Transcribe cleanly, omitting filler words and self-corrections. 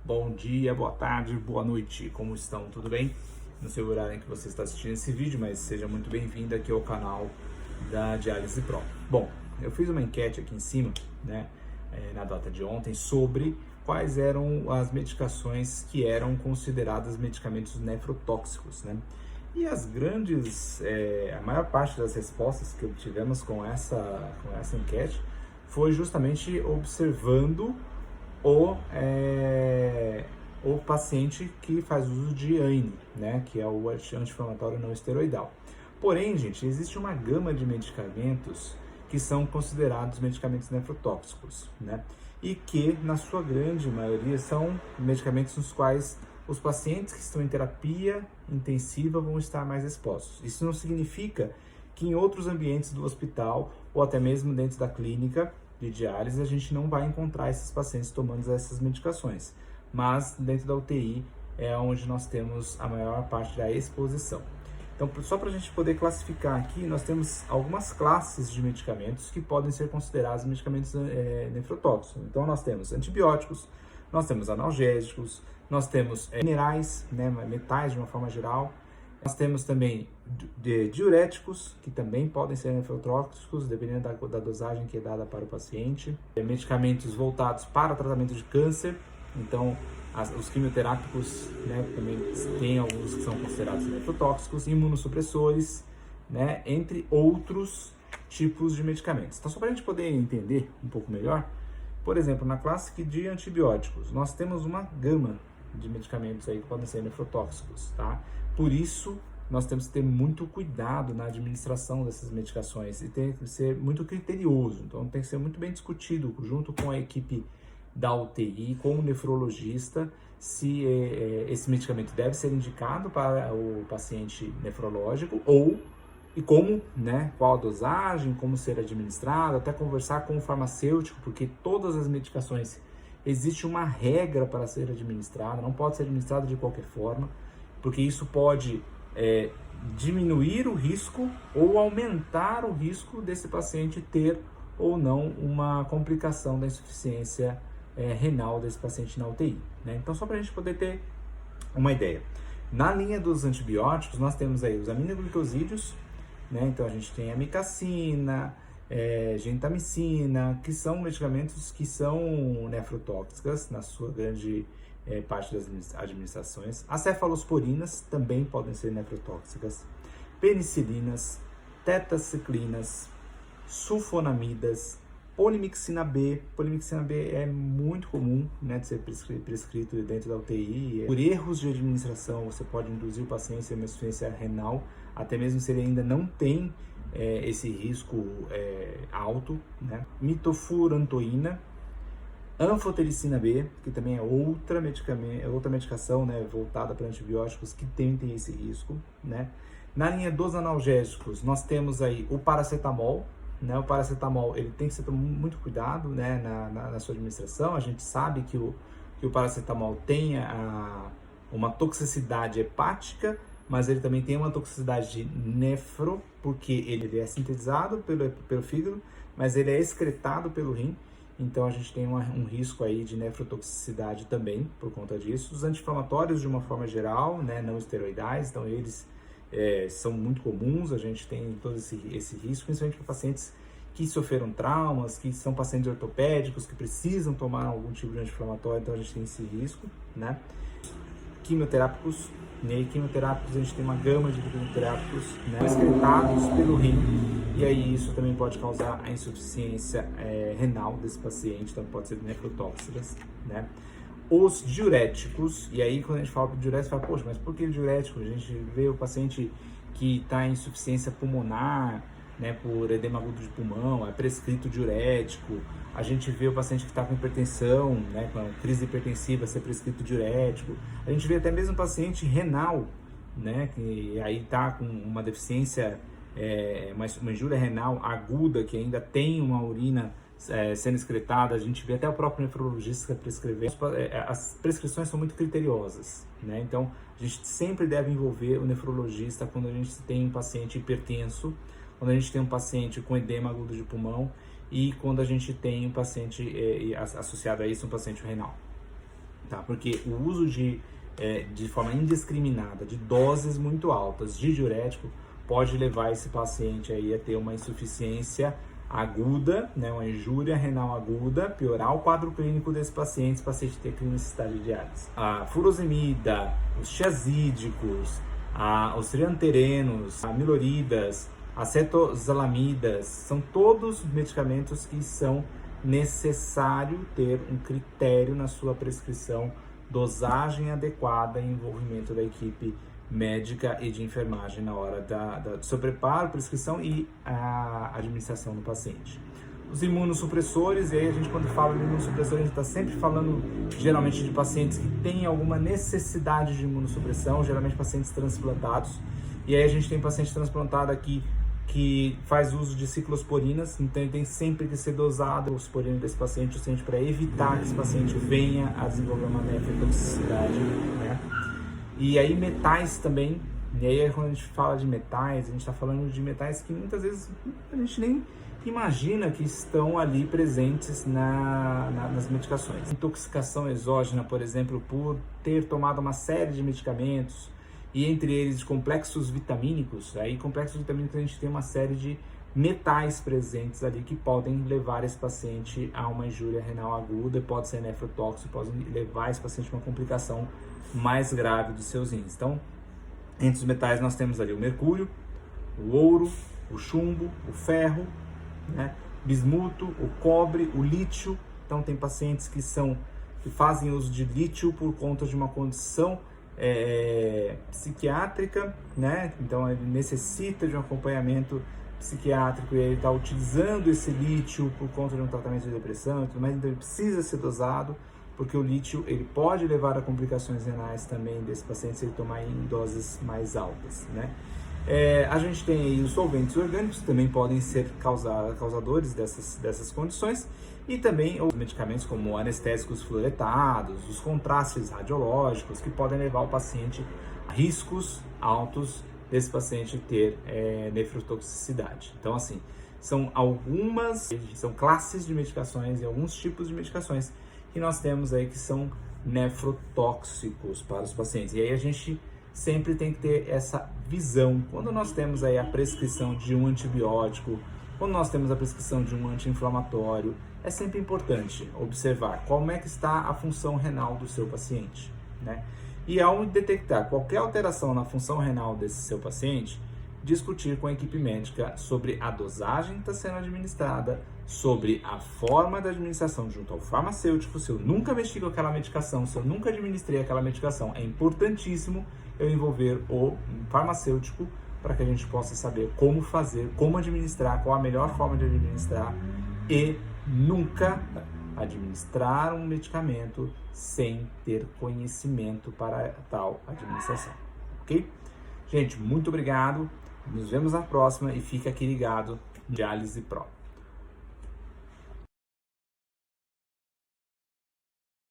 Bom dia, boa tarde, boa noite, como estão? Tudo bem? Não sei o horário em que você está assistindo esse vídeo, mas seja muito bem-vindo aqui ao canal da Diálise Pro. Bom, eu fiz uma enquete aqui em cima, né, na data de ontem, sobre quais eram as medicações que eram consideradas medicamentos nefrotóxicos, né? E a maior parte das respostas que obtivemos com essa enquete foi justamente observando o paciente que faz uso de AINE, né, que é o anti-inflamatório não esteroidal. Porém, gente, existe uma gama de medicamentos que são considerados medicamentos nefrotóxicos, né, e que, na sua grande maioria, são medicamentos nos quais os pacientes que estão em terapia intensiva vão estar mais expostos. Isso não significa que em outros ambientes do hospital ou até mesmo dentro da clínica de diálise a gente não vai encontrar esses pacientes tomando essas medicações, mas dentro da UTI é onde nós temos a maior parte da exposição. Então, só para a gente poder classificar aqui, nós temos algumas classes de medicamentos que podem ser considerados medicamentos nefrotóxicos. Então, nós temos antibióticos, nós temos analgésicos, nós temos minerais, né, metais de uma forma geral. Nós temos também diuréticos, que também podem ser nefrotóxicos, dependendo da dosagem que é dada para o paciente. Medicamentos voltados para o tratamento de câncer, então os quimioterápicos, né, também tem alguns que são considerados nefrotóxicos, imunossupressores, né, entre outros tipos de medicamentos. Então, só para a gente poder entender um pouco melhor, por exemplo, na classe de antibióticos, nós temos uma gama de medicamentos aí que podem ser nefrotóxicos, tá? Por isso, nós temos que ter muito cuidado na administração dessas medicações e tem que ser muito criterioso. Então, tem que ser muito bem discutido junto com a equipe da UTI, com o nefrologista, se esse medicamento deve ser indicado para o paciente nefrológico e como, né, qual a dosagem, como ser administrado, até conversar com o farmacêutico, porque todas as medicações existe uma regra para ser administrada, não pode ser administrada de qualquer forma, porque isso pode diminuir o risco ou aumentar o risco desse paciente ter ou não uma complicação da insuficiência renal desse paciente na UTI, né? Então, só para a gente poder ter uma ideia. Na linha dos antibióticos, nós temos aí os aminoglicosídeos, né? Então, a gente tem a amicacina, gentamicina, que são medicamentos que são nefrotóxicas na sua grande parte das administrações. As cefalosporinas também podem ser nefrotóxicas. Penicilinas, tetaciclinas, sulfonamidas, polimixina B. Polimixina B é muito comum, né, de ser prescrito dentro da UTI. Por erros de administração, você pode induzir o paciente a uma insuficiência renal, até mesmo se ele ainda não tem esse risco alto, né? Mitofurantoína, anfotericina B, que também é outra medicação, né, voltada para antibióticos que tem esse risco, né? Na linha dos analgésicos, nós temos aí o paracetamol, né? O paracetamol ele tem que ser tomado muito cuidado, né, na sua administração. A gente sabe que o paracetamol tem uma toxicidade hepática, mas ele também tem uma toxicidade nefro, porque ele é sintetizado pelo fígado, mas ele é excretado pelo rim, então a gente tem um risco aí de nefrotoxicidade também por conta disso. Os anti-inflamatórios, de uma forma geral, né, não esteroidais, então eles são muito comuns, a gente tem todo esse risco, principalmente para pacientes que sofreram traumas, que são pacientes ortopédicos, que precisam tomar algum tipo de anti-inflamatório, então a gente tem esse risco, né? Quimioterápicos, né? Quimioterápicos, a gente tem uma gama de quimioterápicos, né, excretados pelo rim, e aí isso também pode causar a insuficiência renal desse paciente, então pode ser nefrotóxicas, né? Os diuréticos, e aí quando a gente fala de diurético, fala, poxa, mas por que diurético? A gente vê o paciente que está em insuficiência pulmonar, né, por edema agudo de pulmão, é prescrito diurético. A gente vê o paciente que está com hipertensão, né, com crise hipertensiva, ser prescrito diurético. A gente vê até mesmo paciente renal, né, que aí está com uma deficiência, uma injúria renal aguda, que ainda tem uma urina sendo excretada. A gente vê até o próprio nefrologista prescrever. As prescrições são muito criteriosas, né? Então, a gente sempre deve envolver o nefrologista quando a gente tem um paciente hipertenso, quando a gente tem um paciente com edema agudo de pulmão e quando a gente tem um paciente associado a isso, um paciente renal. Tá? Porque o uso de forma indiscriminada de doses muito altas de diurético pode levar esse paciente aí a ter uma insuficiência aguda, né, uma injúria renal aguda, piorar o quadro clínico desse paciente ter necessidade de diálise. A furosemida, os tiazídicos, os trianterenos, amiloridas, acetozalamidas, são todos medicamentos que são necessário ter um critério na sua prescrição, dosagem adequada e envolvimento da equipe médica e de enfermagem na hora do seu preparo, prescrição e a administração do paciente. Os imunossupressores, e aí a gente quando fala de imunossupressor, a gente está sempre falando geralmente de pacientes que têm alguma necessidade de imunossupressão, geralmente pacientes transplantados, e aí a gente tem paciente transplantado aqui que faz uso de ciclosporinas, então ele tem sempre que ser dosado o esporina desse paciente, para evitar que esse paciente venha a desenvolver uma nefrotoxicidade, né? E aí metais também, e aí quando a gente fala de metais, a gente está falando de metais que muitas vezes a gente nem imagina que estão ali presentes nas medicações. Intoxicação exógena, por exemplo, por ter tomado uma série de medicamentos, e entre eles complexos vitamínicos. Aí complexos vitamínicos a gente tem uma série de metais presentes ali que podem levar esse paciente a uma injúria renal aguda, pode ser nefrotóxico, pode levar esse paciente a uma complicação mais grave dos seus rins. Então, entre os metais nós temos ali o mercúrio, o ouro, o chumbo, o ferro, né? Bismuto, o cobre, o lítio. Então tem pacientes que fazem uso de lítio por conta de uma condição psiquiátrica, né? Então ele necessita de um acompanhamento psiquiátrico e ele está utilizando esse lítio por conta de um tratamento de depressão e tudo mais, então ele precisa ser dosado, porque o lítio ele pode levar a complicações renais também desse paciente se ele tomar em doses mais altas, né? A gente tem aí os solventes orgânicos que também podem ser causadores dessas condições, e também os medicamentos como anestésicos fluoretados, os contrastes radiológicos, que podem levar o paciente a riscos altos desse paciente ter nefrotoxicidade. Então, assim, são classes de medicações e alguns tipos de medicações que nós temos aí que são nefrotóxicos para os pacientes. E aí a gente sempre tem que ter essa visão. Quando nós temos aí a prescrição de um antibiótico, quando nós temos a prescrição de um anti-inflamatório, é sempre importante observar como é que está a função renal do seu paciente, né? E ao detectar qualquer alteração na função renal desse seu paciente, discutir com a equipe médica sobre a dosagem que está sendo administrada, sobre a forma da administração junto ao farmacêutico. Se eu nunca mexi com aquela medicação, se eu nunca administrei aquela medicação, é importantíssimo eu envolver o farmacêutico para que a gente possa saber como fazer, como administrar, qual a melhor forma de administrar, e nunca administrar um medicamento sem ter conhecimento para tal administração, ok? Gente, muito obrigado, nos vemos na próxima e fica aqui ligado, Diálise Pro.